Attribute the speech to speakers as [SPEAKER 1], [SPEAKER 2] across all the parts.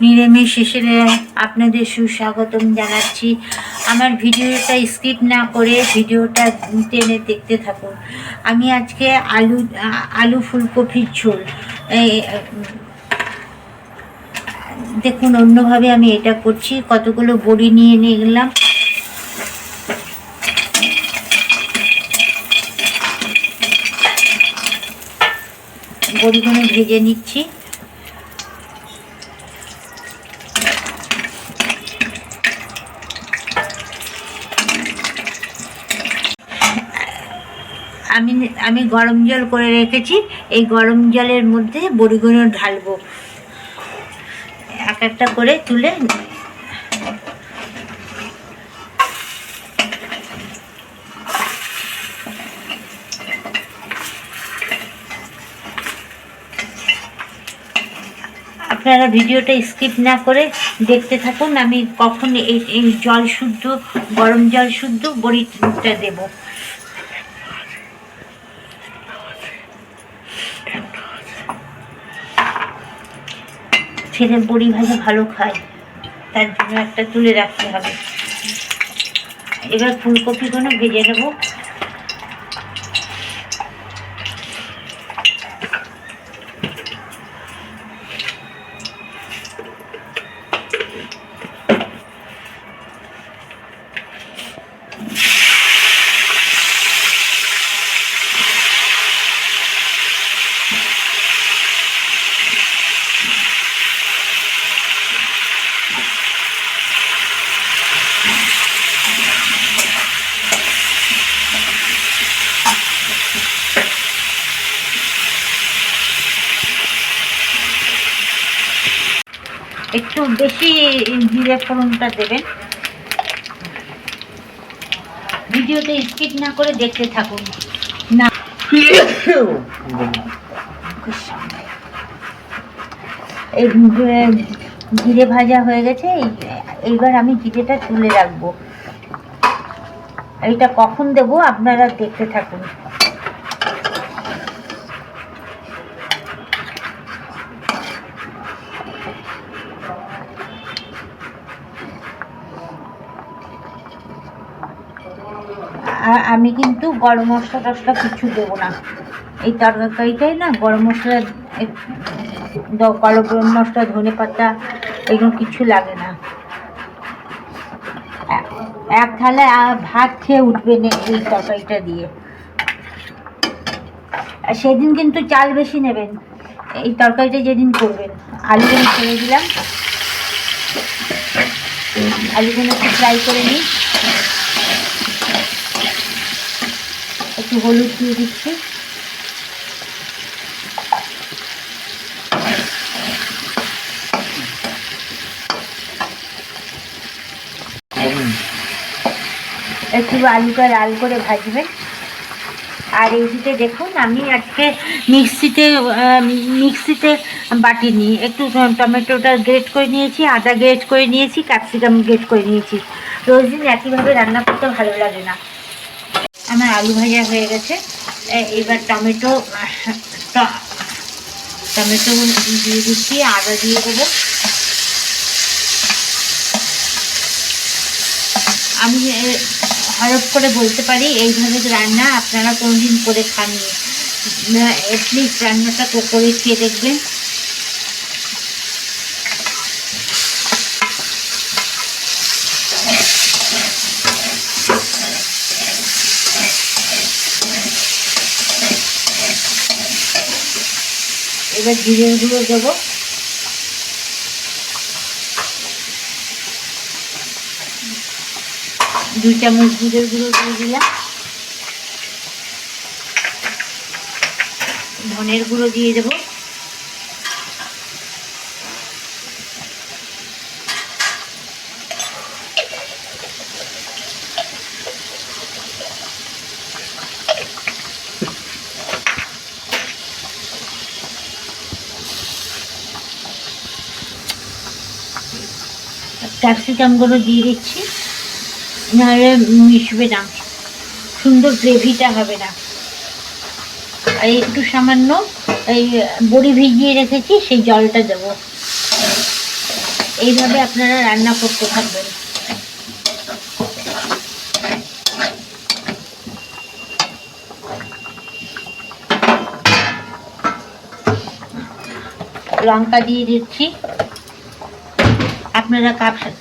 [SPEAKER 1] নিরামিষ শেষে আপনাদের সুস্বাগতম জানাচ্ছি। আমার ভিডিওটা স্কিপ না করে ভিডিওটা টেনে দেখতে থাকুন। আমি আজকে আলু ফুলকপির ঝোল দেখুন, অন্যভাবে আমি এটা করছি। কতগুলো বড়ি নিয়ে গেলাম, বড়িগুলো ভেজে নিচ্ছি। আমি গরম জল করে রেখেছি, এই গরম জলের মধ্যে বড়িগুলো ঢালবো এক একটা করে তুলে। আপনারা ভিডিওটা স্কিপ না করে দেখতে থাকুন। আমি কখন এই জল শুদ্ধ, গরম জল শুদ্ধ বড়িটা দেব। ছেলে বড়ি ভাজা ভালো খায়, তার জন্য একটা তুলে রাখতে হবে। এবার ফুলকপিগুলো ভেজে নেব। একটু বেশি জিরে ফোড়নটা দেবেন। ভিডিওতে স্কিপ না করে দেখতে থাকুন। না এই জিরে ভাজা হয়ে গেছে, এইবার আমি জিরেটা তুলে রাখবো। এইটা কখন দেব আপনারা দেখতে থাকুন। আমি কিন্তু গরম মশলা টশলা কিছু দেবো না। এই তরকারিটাই না গরম মশলা, গরম মশলা, ধনে পাতা এগুলো কিছু লাগে না। এক থালা ভাত খেয়ে উঠবেন এই তরকারিটা দিয়ে। সেদিন কিন্তু চাল বেশি নেবেন এই তরকারিটা যেদিন করবেন। আলুগুলো ছেড়ে দিলাম, আলুগুলো একটু ফ্রাই করে নিই। একটু হলুদ দিয়ে দিচ্ছি। একটু আলুটা লাল করে ভাজবেন। আর এইদিকে দেখুন, আমি আজকে মিক্সিতে বাটিনি, একটু টমেটোটা গ্রেট করে নিয়েছি, আদা গ্রেট করে নিয়েছি, ক্যাপসিকাম গ্রেট করে নিয়েছি। রোজ দিন একইভাবে রান্না করতে ভালো লাগে না। আমার আলু ভাজা হয়ে গেছে। এবার টমেটো দিয়ে দিচ্ছি, আদা দিয়ে দেবো। আমি হরফ করে বলতে পারি, এইভাবে রান্না আপনারা কোনোদিন করে খাননি। এটলিস্ট রান্নাটা করে খেয়ে দেখবেন। এবার জিরের গুঁড়ো দেবো। দুই চামচ জিরের গুঁড়ো দিয়ে দিলাম। ধনের গুঁড়ো দিয়ে দেবো। ক্যাপসিকামগুলো দিয়ে দিচ্ছি, নাহলে মিশবে না, সুন্দর গ্রেভিটা হবে না। আর একটু সামান্য এই বড়ি ভিজিয়ে রেখেছি সেই জলটা দেবো। এইভাবে আপনারা রান্না করতে থাকবেন। লঙ্কা দিয়ে দিচ্ছি, আপনারা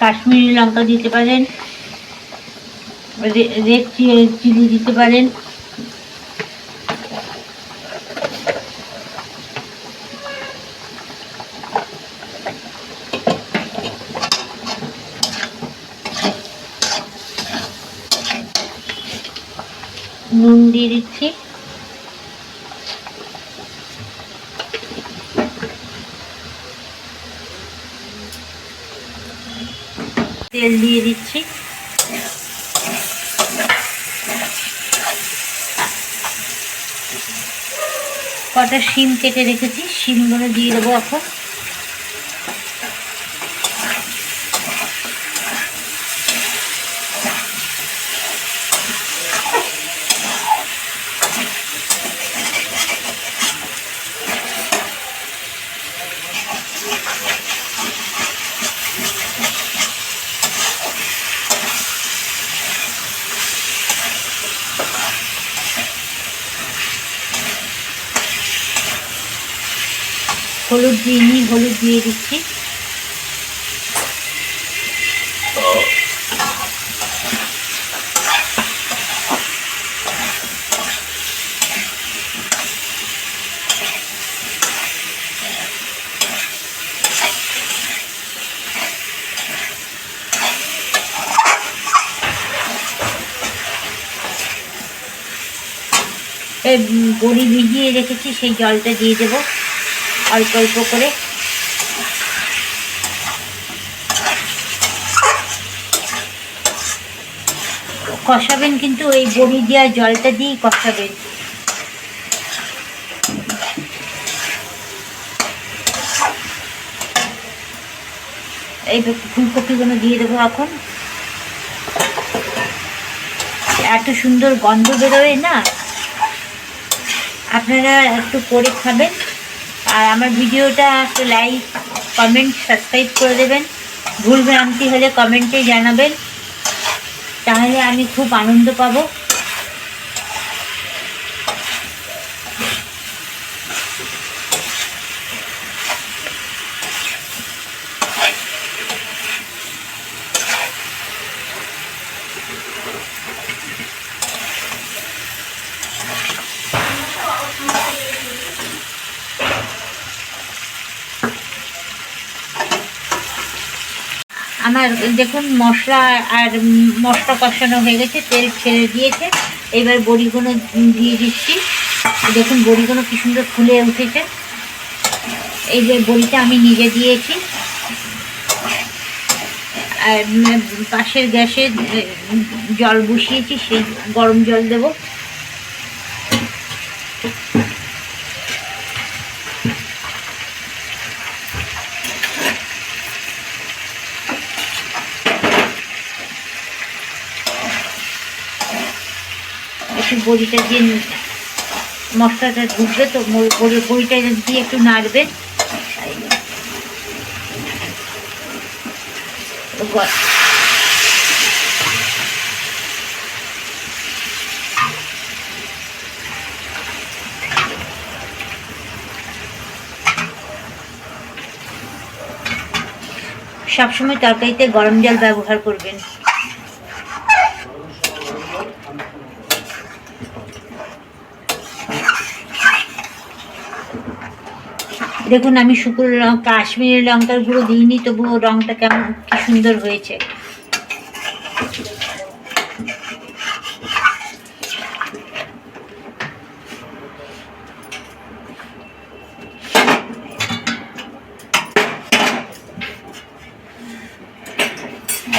[SPEAKER 1] কাশ্মীরি লঙ্কা দিতে পারেন, রেড চিলি দিতে পারেন। নুন দিয়ে দিচ্ছি, তেল দিয়ে দিচ্ছি, কটা শিম কেটে রেখেছি, শিমগুলো দিয়ে দেবো এখন। হলুদ দিইনি, হলুদ দিয়ে দিচ্ছি। এই বড়ি ভিজিয়ে রেখেছি, সেই জলটা দিয়ে দেবো অল্প অল্প করে। কষাবেন কিন্তু এই বড়ি দেওয়া জলটা দিয়েই কষাবেন। এই ফুলকপিগুলো দিয়ে দেবো এখন। এত সুন্দর গন্ধ বেরোয় না, আপনারা একটু করে খাবেন। আর আমার ভিডিওটা একটু লাইক, কমেন্ট, সাবস্ক্রাইব করে দেবেন। ভুল ভ্রান্তি হলে কমেন্টে জানাবেন, তাহলে আমি খুব আনন্দ পাবো। আমার দেখুন মশলা কষানো হয়ে গেছে, তেল ছেড়ে দিয়েছে। এবার বড়িগুলো দিয়ে দিচ্ছি। দেখুন বড়িগুলো কি সুন্দর ফুলে উঠেছে। এই যে বড়িটা আমি নিজে দিয়েছি। আর পাশের গ্যাসে জল বসিয়েছি, সেই গরম জল দেব। একটু বড়িটা দিয়ে মশলাটা ঢুকবে তো, বড়িটা দিয়ে একটু নাড়বেন। সবসময় তরকারিতে গরম জল ব্যবহার করবেন। দেখুন আমি শুকনো লঙ্কা, কাশ্মীরি লঙ্কার গুঁড়ো দিইনি, তবুও রঙটা কেমন কি সুন্দর হয়েছে।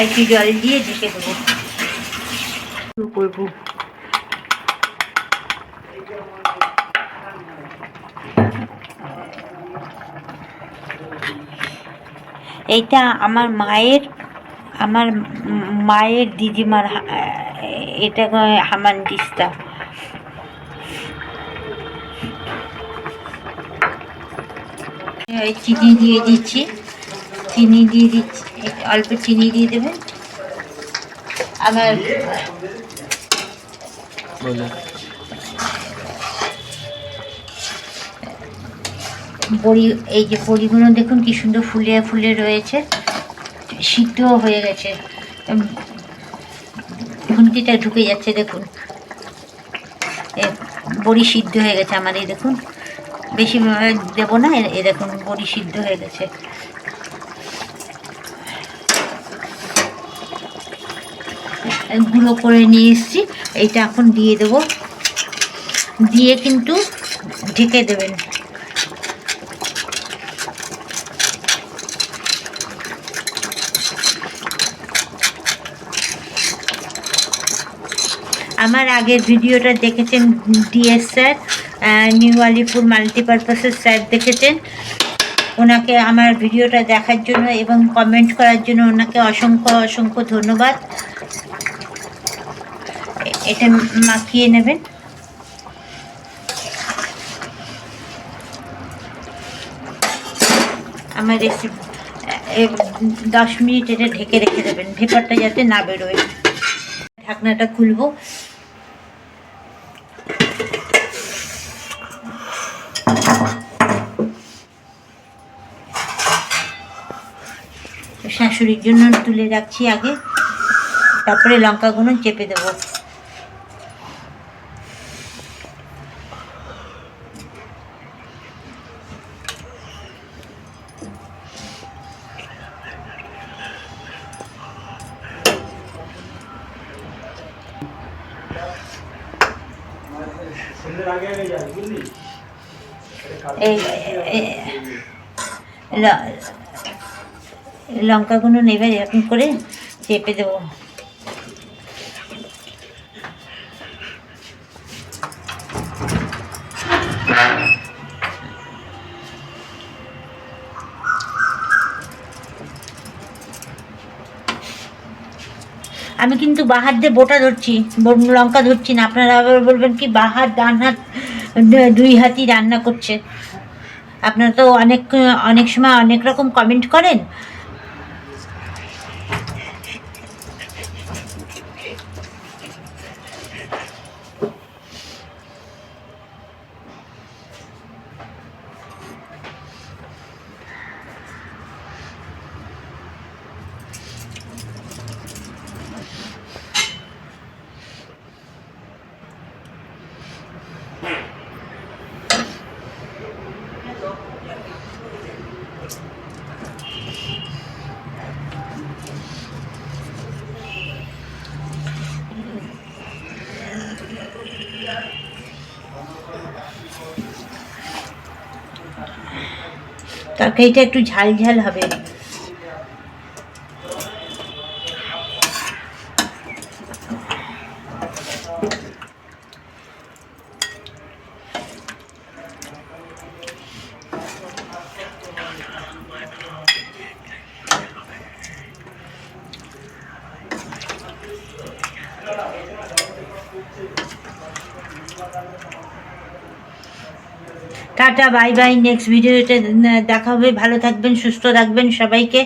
[SPEAKER 1] একটু জল দিয়ে ঢেকে দেবো, শুরু করবো। এইটা আমার মায়ের দিদিমার, এটা হামান দিস্তা। চিনি দিয়ে দিচ্ছি। চিনি দিয়ে দিচ্ছি, অল্প চিনি দিয়ে দেবেন। আবার বড়ি, এই যে বড়িগুলো দেখুন কি সুন্দর ফুলে ফুলে রয়েছে, সিদ্ধও হয়ে গেছে, খুন্তিটা ঢুকে যাচ্ছে দেখুন, বড়ি সিদ্ধ হয়ে গেছে আমার। এই দেখুন, বেশি দেবো না, এ দেখুন বড়ি সিদ্ধ হয়ে গেছে। গুঁড়ো করে নিয়ে এসেছি, এইটা এখন দিয়ে দেবো, দিয়ে কিন্তু ঢেকে দেবেন। আমার আগের ভিডিওটা দেখেছেন ডিএস স্যার, নিউ আলিপুর মাল্টিপারপাসের স্যার দেখেছেন, ওনাকে আমার ভিডিওটা দেখার জন্য এবং কমেন্ট করার জন্য ওনাকে অসংখ্য অসংখ্য ধন্যবাদ। এটা মাখিয়ে নেবেন। আমার রেসিপি 10 মিনিট এটা ঢেকে রেখে দেবেন, ভেপারটা যাতে না বেরোয়। ঢাকনাটা খুলবো। শাশুড়ির জন্য তুলে রাখছি আগে, তারপরে লঙ্কাগুলো চেপে দেবো। এই লঙ্কাগুলো নেবে এরকম করে চেপে দেবো। আমি কিন্তু বাহার দিয়ে বোটা ধরছি, লঙ্কা ধরছি না। আপনারা আবার বলবেন কি বাহার ডান হাত 2 হাতই রান্না করছে। আপনারা তো অনেক সময় অনেক রকম কমেন্ট করেন। তরকারিটা একটু ঝাল ঝাল হবে। Tata, bye bye. নেক্সট ভিডিওতে দেখা হবে। ভালো থাকবেন, সুস্থ থাকবেন, সবাইকে